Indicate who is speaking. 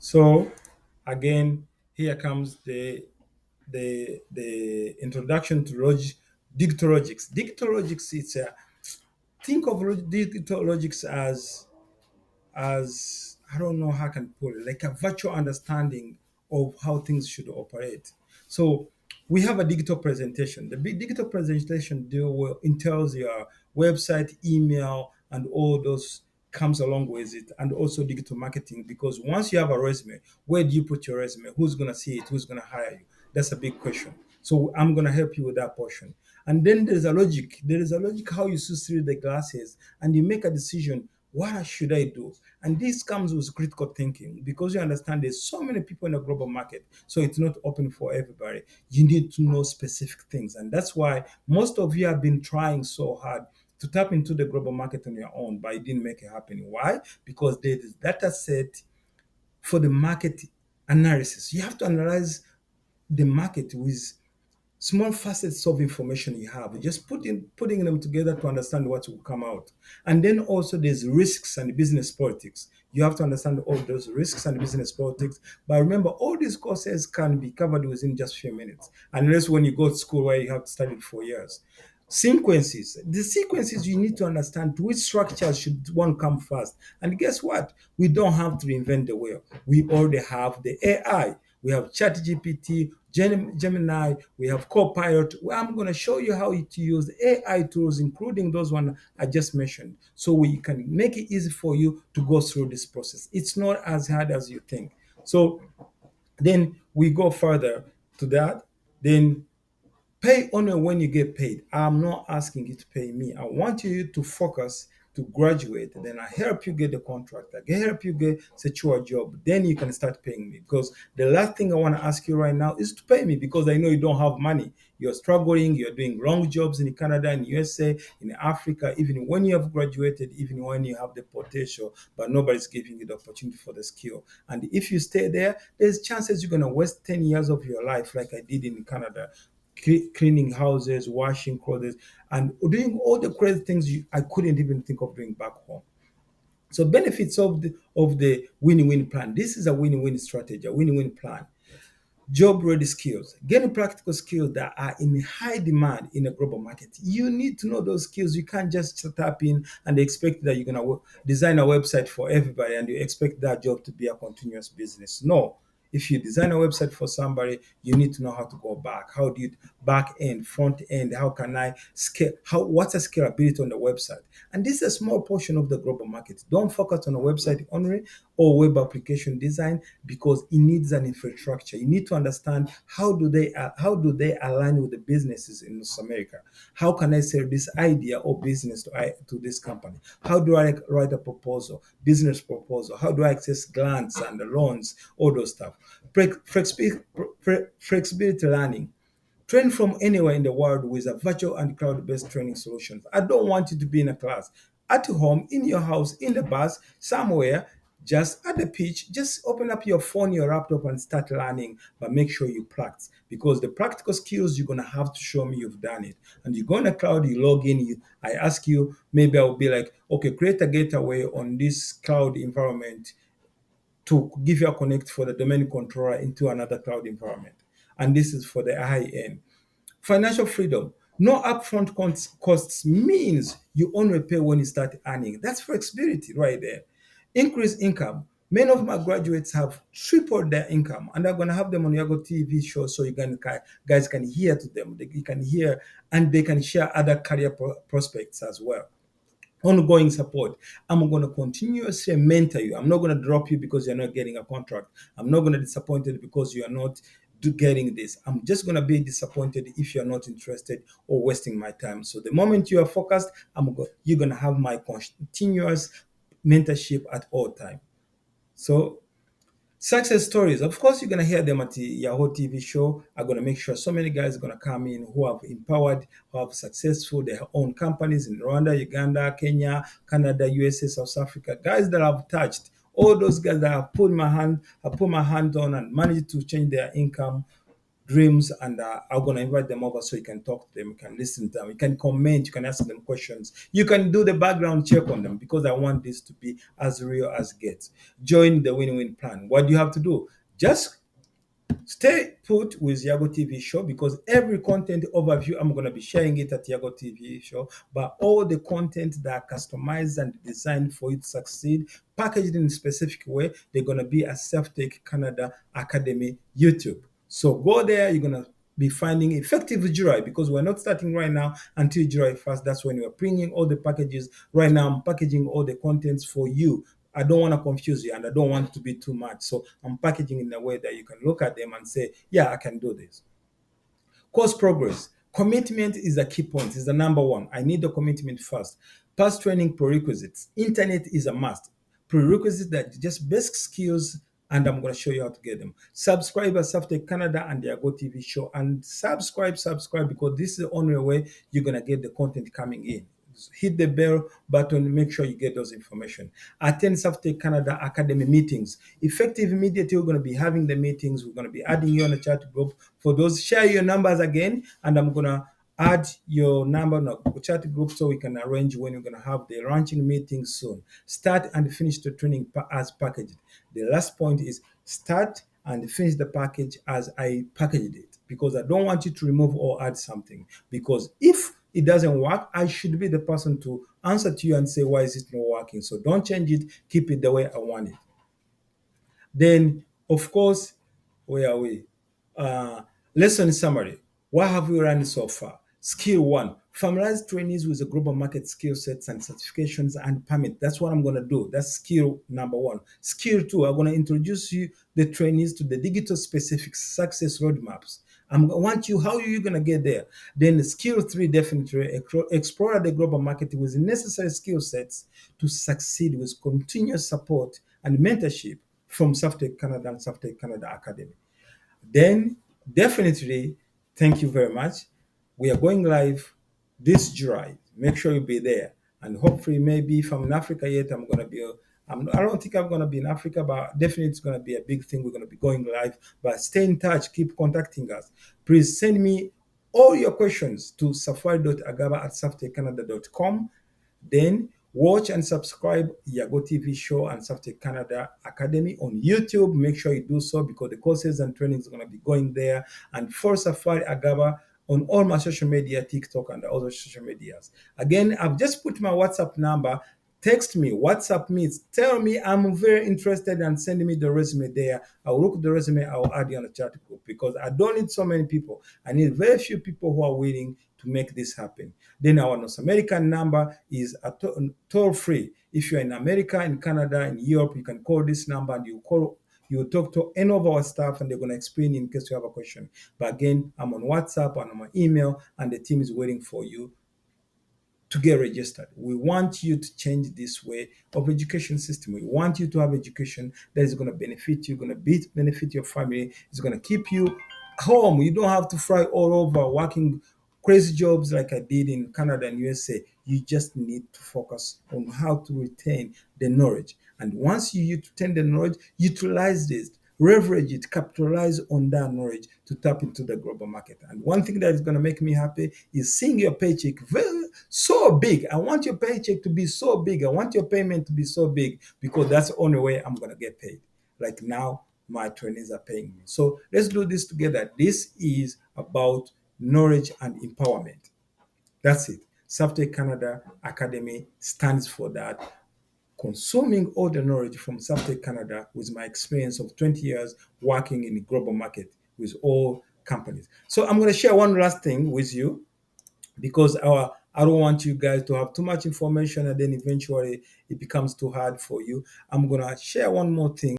Speaker 1: So again, here comes the introduction to digital logics. Digital logics, it's a think of digital logics as I don't know how I can put it, like a virtual understanding of how things should operate. So we have a digital presentation. The big digital presentation entails your website, email, and all those comes along with it, and also digital marketing. Because once you have a resume, where do you put your resume? Who's gonna see it? Who's gonna hire you? That's a big question. So I'm gonna help you with that portion. And then there's a logic. There is a logic how you see through the glasses, and you make a decision. What should I do? And this comes with critical thinking because you understand there's so many people in the global market, so it's not open for everybody. You need to know specific things, and that's why most of you have been trying so hard to tap into the global market on your own, but it didn't make it happen. Why? Because there is data set for the market analysis. You have to analyze the market with small facets of information you have, just putting them together to understand what will come out. And then also there's risks and business politics. You have to understand all those risks and business politics. But remember, all these courses can be covered within just a few minutes, unless when you go to school where you have to study it for years. Sequences. The sequences you need to understand which structures should one come first. And guess what? We don't have to reinvent the wheel. We already have the AI. We have ChatGPT, Gemini, we have Copilot. Well, I'm going to show you how to use AI tools, including those one I just mentioned, so we can make it easy for you to go through this process. It's not as hard as you think. So then we go further to that. Then pay only when you get paid. I'm not asking you to pay me. I want you to focus to graduate. Then I help you get the contract. I help you get secure a job. Then you can start paying me. Because the last thing I want to ask you right now is to pay me because I know you don't have money. You're struggling. You're doing long jobs in Canada, in USA, in Africa. Even when you have graduated, even when you have the potential, but nobody's giving you the opportunity for the skill. And if you stay there, there's chances you're gonna waste 10 years of your life, like I did in Canada cleaning houses, washing clothes, and doing all the crazy things I couldn't even think of doing back home. So benefits of the win-win plan. This is a win-win strategy, a win-win plan. Job ready skills, getting practical skills that are in high demand in a global market. You need to know those skills. You can't just tap in and expect that you're going to design a website for everybody and you expect that job to be a continuous business. No. If you design a website for somebody, you need to know how to go back. How do you back end, front end? How can I scale? What's the scalability on the website? And this is a small portion of the global market. Don't focus on a website only or web application design because it needs an infrastructure. You need to understand how do they align with the businesses in North America. How can I sell this idea or business to this company? How do I write a proposal, business proposal? How do I access grants and the loans, all those stuff? Flexibility learning. Train from anywhere in the world with a virtual and cloud-based training solutions. I don't want you to be in a class. At home, in your house, in the bus, somewhere, just at the pitch, just open up your phone, your laptop, and start learning. But make sure you practice because the practical skills you're gonna have to show me you've done it. And you go in the cloud, you log in. I ask you, maybe I'll be like, okay, create a gateway on this cloud environment to give you a connect for the domain controller into another cloud environment. And this is for the high end. Financial freedom. No upfront costs means you only pay when you start earning. That's flexibility right there. Increase income. Many of my graduates have tripled their income, and I'm gonna have them on your TV show so guys can hear to them. They can hear and they can share other career prospects as well. Ongoing support. I'm going to continuously mentor you. I'm not going to drop you because you're not getting a contract. I'm not going to disappoint you because you are not getting this. I'm just going to be disappointed if you're not interested or wasting my time. So the moment you are focused, you're going to have my continuous mentorship at all time. So success stories, of course, you're gonna hear them at the Yahoo TV show. I'm gonna make sure so many guys are gonna come in who have empowered, who have successful their own companies in Rwanda, Uganda, Kenya, Canada, USA, South Africa. Guys that have touched all those guys that have put my hand on and managed to change their income dreams, and I'm gonna invite them over so you can talk to them, you can listen to them, you can comment, you can ask them questions, you can do the background check on them because I want this to be as real as gets. Join the win-win plan. What do you have to do? Just stay put with Yago TV show because every content overview I'm going to be sharing it at Yago TV show. But all the content that are customized and designed for you to succeed, packaged in a specific way, they're going to be at Saftech Canada Academy YouTube. So go there. You're going to be finding effective July because we're not starting right now until July 1st. That's when we're bringing all the packages. Right now, I'm packaging all the contents for you. I don't want to confuse you and I don't want it to be too much. So I'm packaging in a way that you can look at them and say, yeah, I can do this. Course progress. Commitment is a key point, is the number one. I need the commitment first. Past training prerequisites. Internet is a must. Prerequisites that just basic skills, and I'm going to show you how to get them. Subscribe at Saftech Canada and their Go TV show. And subscribe, because this is the only way you're going to get the content coming in. Hit the bell button, make sure you get those information. Attend Saftech Canada Academy meetings. Effective immediately, we're going to be having the meetings. We're going to be adding you on a chat group. For those, share your numbers again, and I'm going to add your number in a chat group so we can arrange when we're going to have the launching meeting soon. Start and finish the training as packaged. The last point is start and finish the package as I packaged it because I don't want you to remove or add something because if it doesn't work, I should be the person to answer to you and say, why is it not working? So don't change it. Keep it the way I want it. Then, of course, where are we? Lesson summary. What have we learned so far? Skill one, familiarize trainees with the global market skill sets and certifications and permit. That's what I'm going to do. That's skill number one. Skill two, I'm going to introduce you, the trainees, to the digital specific success roadmaps. I want you, how are you going to get there? Then skill three, definitely explore the global market with the necessary skill sets to succeed with continuous support and mentorship from Saftech Canada and Saftech Canada Academy. Then definitely, thank you very much. We are going live this July. Make sure you be there. And hopefully, maybe if I'm in Africa yet, I'm going to be, I don't think I'm going to be in Africa, but definitely it's going to be a big thing. We're going to be going live. But stay in touch. Keep contacting us. Please send me all your questions to safari.agaba@saftechcanada.com. Then watch and subscribe Yago TV show and Saftech Canada Academy on YouTube. Make sure you do so because the courses and trainings are going to be going there. And for Safari Agaba on all my social media, TikTok and other social medias. Again, I've just put my WhatsApp number. Text me, WhatsApp me, tell me I'm very interested and send me the resume there. I'll look at the resume, I'll add you on the chat group because I don't need so many people. I need very few people who are willing to make this happen. Then our North American number is a toll free. If you're in America, in Canada, in Europe, you can call this number and you talk to any of our staff and they're going to explain in case you have a question. But again, I'm on WhatsApp and I'm on email and the team is waiting for you to get registered. We want you to change this way of education system. We want you to have education that is going to benefit you, going to benefit your family. It's going to keep you home. You don't have to fly all over working crazy jobs like I did in Canada and USA. You just need to focus on how to retain the knowledge. And once you retain the knowledge, utilize this, leverage it, capitalize on that knowledge to tap into the global market. And one thing that is going to make me happy is seeing your paycheck so big. I want your paycheck to be so big. I want your payment to be so big because that's the only way I'm going to get paid. Like now, my trainees are paying me. So let's do this together. This is about knowledge and empowerment. That's it. Saftech Canada Academy stands for that. Consuming all the knowledge from Saftech Canada with my experience of 20 years working in the global market with all companies. So I'm going to share one last thing with you because I don't want you guys to have too much information and then eventually it becomes too hard for you. I'm going to share one more thing.